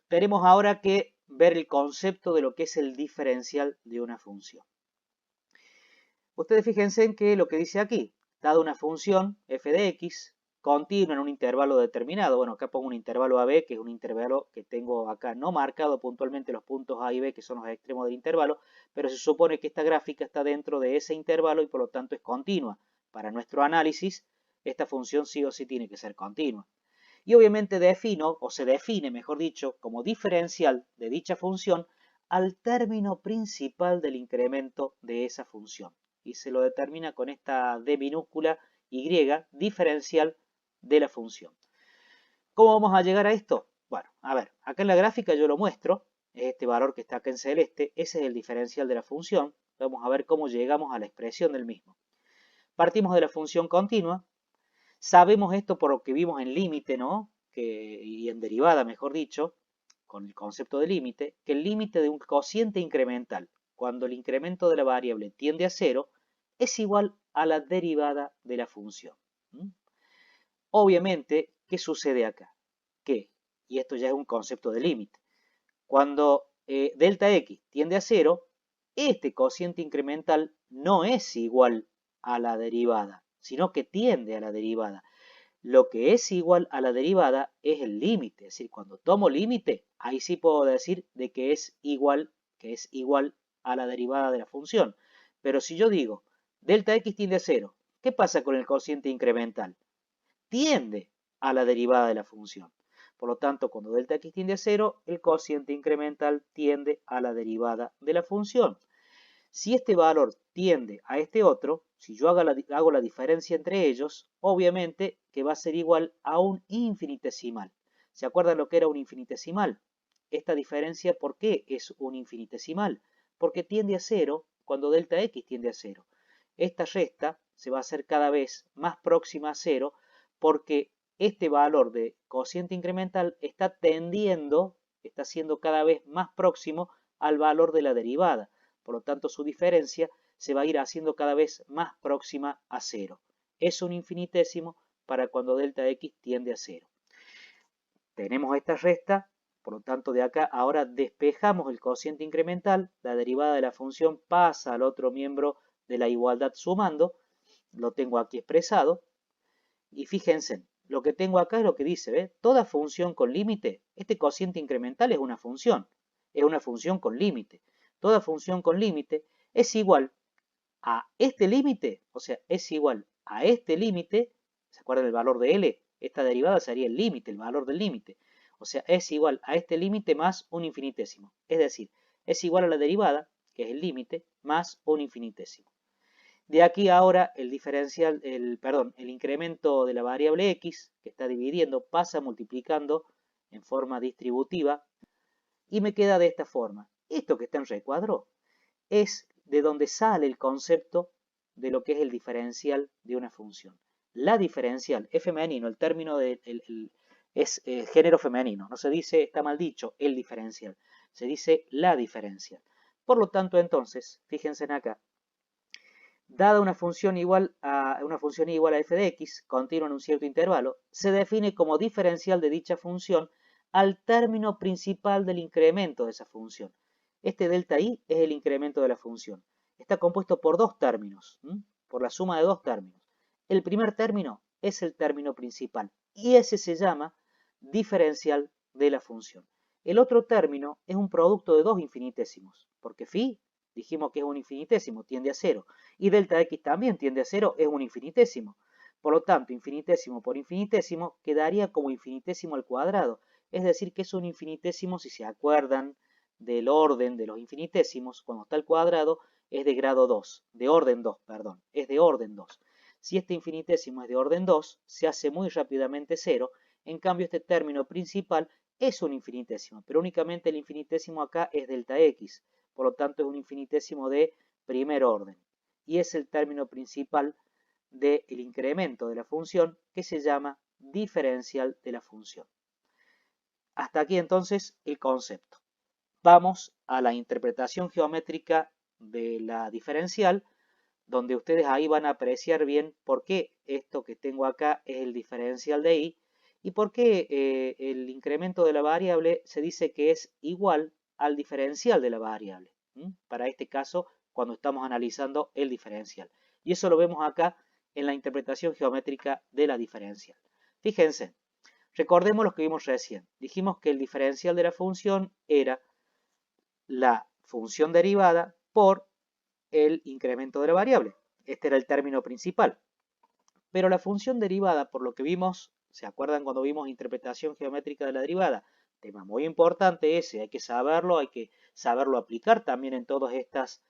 tenemos ahora que ver el concepto de lo que es el diferencial de una función. Ustedes fíjense en que lo que dice aquí, dada una función f de x, continua en un intervalo determinado, bueno, acá pongo un intervalo AB, que es un intervalo que tengo acá no marcado puntualmente los puntos A y B, que son los extremos del intervalo, pero se supone que esta gráfica está dentro de ese intervalo y por lo tanto es continua. Para nuestro análisis, esta función sí o sí tiene que ser continua. Y obviamente defino, o se define, mejor dicho, como diferencial de dicha función al término principal del incremento de esa función. Y se lo determina con esta D minúscula Y, diferencial de la función. ¿Cómo vamos a llegar a esto? Bueno, a ver, acá en la gráfica yo lo muestro, es este valor que está acá en celeste, ese es el diferencial de la función. Vamos a ver cómo llegamos a la expresión del mismo. Partimos de la función continua. Sabemos esto por lo que vimos en límite, ¿no? Y en derivada, mejor dicho, con el concepto de límite, que el límite de un cociente incremental, cuando el incremento de la variable tiende a cero, es igual a la derivada de la función. Obviamente, ¿qué sucede acá? Que, y esto ya es un concepto de límite, cuando delta x tiende a cero, este cociente incremental no es igual a la derivada, sino que tiende a la derivada. Lo que es igual a la derivada es el límite, es decir, cuando tomo límite, ahí sí puedo decir de que es igual a la derivada de la función. Pero si yo digo delta x tiende a cero, ¿qué pasa con el cociente incremental? Tiende a la derivada de la función. Por lo tanto, cuando delta x tiende a cero, el cociente incremental tiende a la derivada de la función. Si este valor tiende a este otro, si yo hago la diferencia entre ellos, obviamente que va a ser igual a un infinitesimal. ¿Se acuerdan lo que era un infinitesimal? Esta diferencia, ¿por qué es un infinitesimal? Porque tiende a cero cuando delta x tiende a cero. Esta resta se va a hacer cada vez más próxima a cero porque este valor de cociente incremental está siendo cada vez más próximo al valor de la derivada. Por lo tanto, su diferencia se va a ir haciendo cada vez más próxima a cero. Es un infinitésimo para cuando delta x tiende a cero. Tenemos esta resta, por lo tanto de acá ahora despejamos el cociente incremental, la derivada de la función pasa al otro miembro de la igualdad sumando, lo tengo aquí expresado, y fíjense, lo que tengo acá es lo que dice, ¿ve? Toda función con límite, este cociente incremental es una función con límite. Toda función con límite es igual a este límite, o sea, es igual a este límite, ¿se acuerdan del valor de L? Esta derivada sería el límite, el valor del límite. O sea, es igual a este límite más un infinitésimo. Es decir, es igual a la derivada, que es el límite, más un infinitésimo. De aquí ahora el diferencial, el incremento de la variable x, que está dividiendo, pasa multiplicando en forma distributiva y me queda de esta forma. Esto que está en recuadro es de donde sale el concepto de lo que es el diferencial de una función. La diferencial es femenino, el término es género femenino, no se dice, está mal dicho, el diferencial, se dice la diferencial. Por lo tanto, entonces, fíjense en acá, dada una función igual a f de x, continua en un cierto intervalo, se define como diferencial de dicha función al término principal del incremento de esa función. Este delta i es el incremento de la función. Está compuesto por dos términos, por la suma de dos términos. El primer término es el término principal y ese se llama diferencial de la función. El otro término es un producto de dos infinitésimos, porque phi dijimos que es un infinitésimo, tiende a cero, y delta x también tiende a cero, es un infinitésimo. Por lo tanto, infinitésimo por infinitésimo quedaría como infinitésimo al cuadrado, es decir, que es un infinitésimo, si se acuerdan del orden de los infinitésimos, cuando está al cuadrado, es de grado 2, de orden 2, perdón, es de orden 2. Si este infinitésimo es de orden 2, se hace muy rápidamente 0, en cambio este término principal es un infinitésimo, pero únicamente el infinitésimo acá es delta x, por lo tanto es un infinitésimo de primer orden, y es el término principal del incremento de la función que se llama diferencial de la función. Hasta aquí entonces el concepto. Vamos a la interpretación geométrica de la diferencial, donde ustedes ahí van a apreciar bien por qué esto que tengo acá es el diferencial de y, ¿Y por qué el incremento de la variable se dice que es igual al diferencial de la variable? Para este caso, cuando estamos analizando el diferencial. Y eso lo vemos acá en la interpretación geométrica de la diferencial. Fíjense, recordemos lo que vimos recién. Dijimos que el diferencial de la función era la función derivada por el incremento de la variable. Este era el término principal. Pero la función derivada, por lo que vimos, ¿se acuerdan cuando vimos interpretación geométrica de la derivada? Tema muy importante ese, hay que saberlo aplicar también en todas estas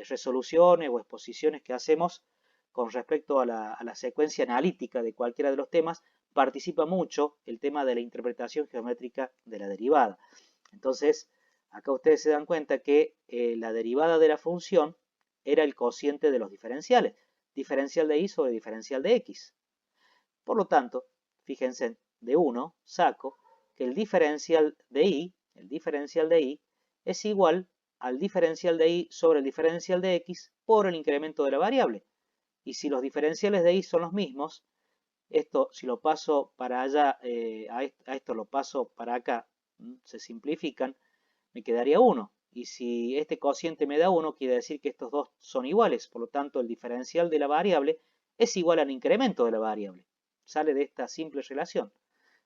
resoluciones o exposiciones que hacemos con respecto a la secuencia analítica de cualquiera de los temas. Participa mucho el tema de la interpretación geométrica de la derivada. Entonces, acá ustedes se dan cuenta que la derivada de la función era el cociente de los diferenciales. Diferencial de y sobre diferencial de x. Por lo tanto, fíjense, de 1 saco que el diferencial de y es igual al diferencial de y sobre el diferencial de x por el incremento de la variable. Y si los diferenciales de y son los mismos, esto si lo paso para allá, a esto lo paso para acá, se simplifican, me quedaría 1. Y si este cociente me da 1, quiere decir que estos dos son iguales. Por lo tanto, el diferencial de la variable es igual al incremento de la variable. Sale de esta simple relación.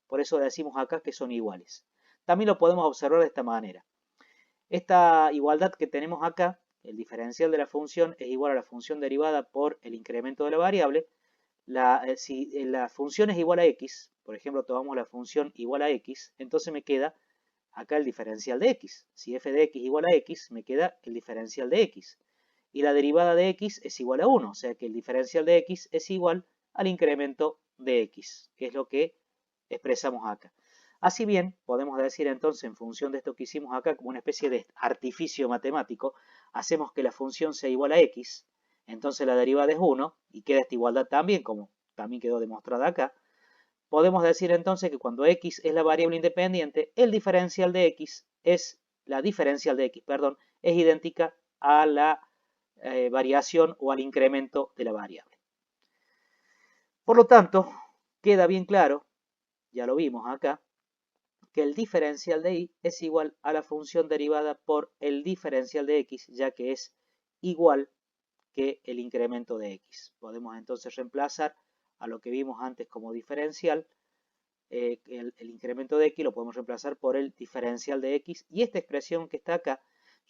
Por eso decimos acá que son iguales. También lo podemos observar de esta manera. Esta igualdad que tenemos acá, el diferencial de la función es igual a la función derivada por el incremento de la variable. Si la función es igual a x, por ejemplo, tomamos la función igual a x, entonces me queda acá el diferencial de x. Si f de x igual a x, me queda el diferencial de x. Y la derivada de x es igual a 1, o sea que el diferencial de x es igual al incremento de x, que es lo que expresamos acá. Así bien, podemos decir entonces, en función de esto que hicimos acá, como una especie de artificio matemático, hacemos que la función sea igual a x, entonces la derivada es 1, y queda esta igualdad también, como también quedó demostrada acá. Podemos decir entonces que cuando x es la variable independiente, el diferencial de x es, la diferencial de x, perdón, es idéntica a la variación o al incremento de la variable. Por lo tanto, queda bien claro, ya lo vimos acá, que el diferencial de y es igual a la función derivada por el diferencial de x, ya que es igual que el incremento de x. Podemos entonces reemplazar a lo que vimos antes como diferencial, el incremento de x lo podemos reemplazar por el diferencial de x, y esta expresión que está acá,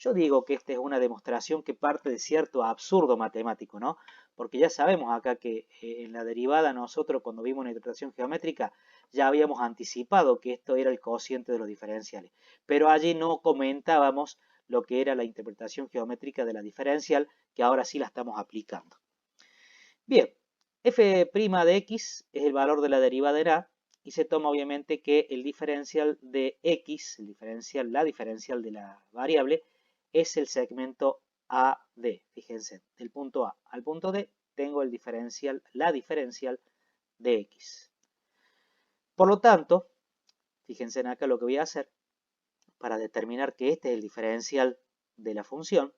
yo digo que esta es una demostración que parte de cierto absurdo matemático, ¿no? Porque ya sabemos acá que en la derivada nosotros cuando vimos una interpretación geométrica ya habíamos anticipado que esto era el cociente de los diferenciales, pero allí no comentábamos lo que era la interpretación geométrica de la diferencial, que ahora sí la estamos aplicando. Bien, f' de x es el valor de la derivada en a, y se toma obviamente que el diferencial de x, la diferencial de la variable, es el segmento AD. Fíjense, del punto A al punto D tengo el diferencial, la diferencial de x. Por lo tanto, fíjense acá lo que voy a hacer para determinar que este es el diferencial de la función,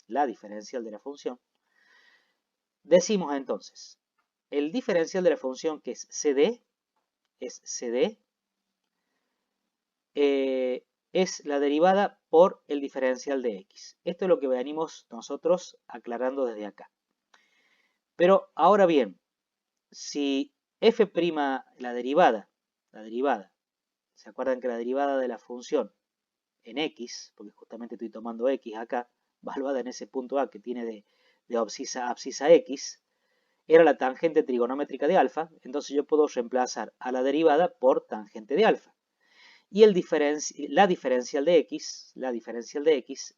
la diferencial de la función. Decimos entonces, el diferencial de la función que es CD, es la derivada por el diferencial de x. Esto es lo que venimos nosotros aclarando desde acá. Pero ahora bien, si f', la derivada, ¿se acuerdan que la derivada de la función en x, porque justamente estoy tomando x acá, valuada en ese punto A que tiene de abscisa x, era la tangente trigonométrica de alfa, entonces yo puedo reemplazar a la derivada por tangente de alfa. Y la diferencial de x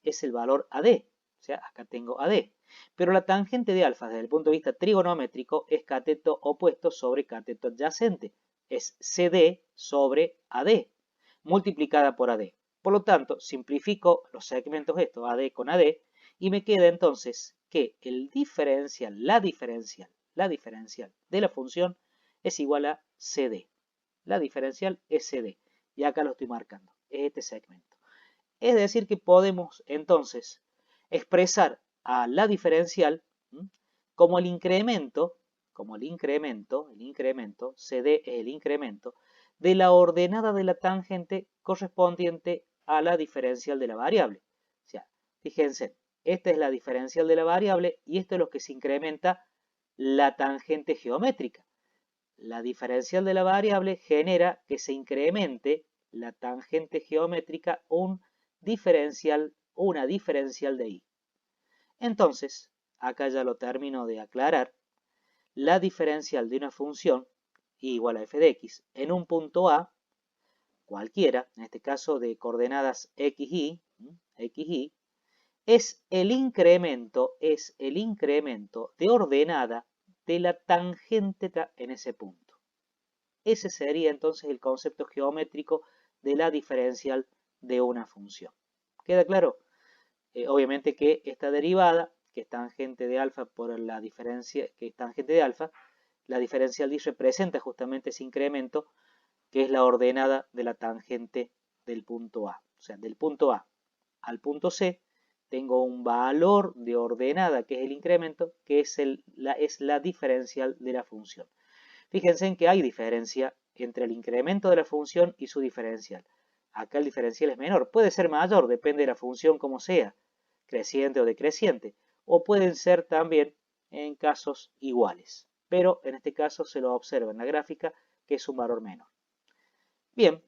es el valor AD, o sea, acá tengo AD. Pero la tangente de alfa desde el punto de vista trigonométrico es cateto opuesto sobre cateto adyacente, es CD sobre AD, multiplicada por AD. Por lo tanto, simplifico los segmentos estos, AD con AD, y me queda entonces que la diferencial de la función es igual a CD. La diferencial es CD. Y acá lo estoy marcando, es este segmento. Es decir que podemos entonces expresar a la diferencial como el incremento, CD es el incremento de la ordenada de la tangente correspondiente a la diferencial de la variable. O sea, fíjense, esta es la diferencial de la variable y esto es lo que se incrementa la tangente geométrica. La diferencial de la variable genera que se incremente la tangente geométrica una diferencial de y. Entonces, acá ya lo termino de aclarar, la diferencial de una función y igual a f de x en un punto A, cualquiera, en este caso de coordenadas xy, es el incremento de ordenada de la tangente en ese punto. Ese sería entonces el concepto geométrico de la diferencial de una función. ¿Queda claro? Obviamente que esta derivada, que es tangente de alfa por la diferencia, que es tangente de alfa, la diferencial de y representa justamente ese incremento, que es la ordenada de la tangente del punto A. O sea, del punto A al punto C, tengo un valor de ordenada, que es el incremento, que es la diferencial de la función. Fíjense en que hay diferencia entre el incremento de la función y su diferencial. Acá el diferencial es menor, puede ser mayor, depende de la función como sea, creciente o decreciente, o pueden ser también en casos iguales, pero en este caso se lo observa en la gráfica que es un valor menor. Bien,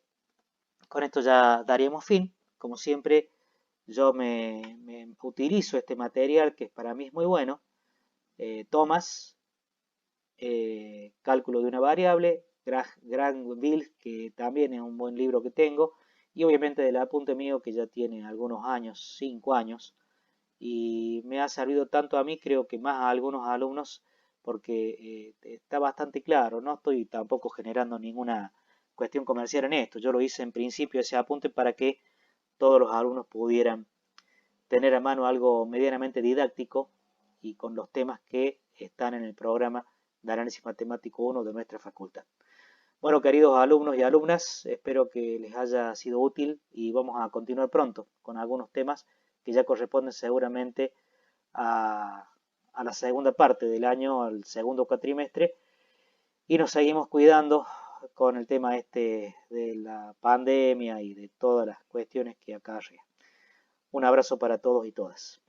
con esto ya daríamos fin. Como siempre, yo me utilizo este material que para mí es muy bueno, Thomas, cálculo de una variable, Granville, que también es un buen libro que tengo, y obviamente del apunte mío que ya tiene algunos años, 5 años, y me ha servido tanto a mí, creo que más a algunos alumnos, porque está bastante claro, no estoy tampoco generando ninguna cuestión comercial en esto, yo lo hice en principio ese apunte para que todos los alumnos pudieran tener a mano algo medianamente didáctico y con los temas que están en el programa de Análisis Matemático 1 de nuestra facultad. Bueno, queridos alumnos y alumnas, espero que les haya sido útil y vamos a continuar pronto con algunos temas que ya corresponden seguramente a la segunda parte del año, al segundo cuatrimestre, y nos seguimos cuidando con el tema este de la pandemia y de todas las cuestiones que acarrea. Un abrazo para todos y todas.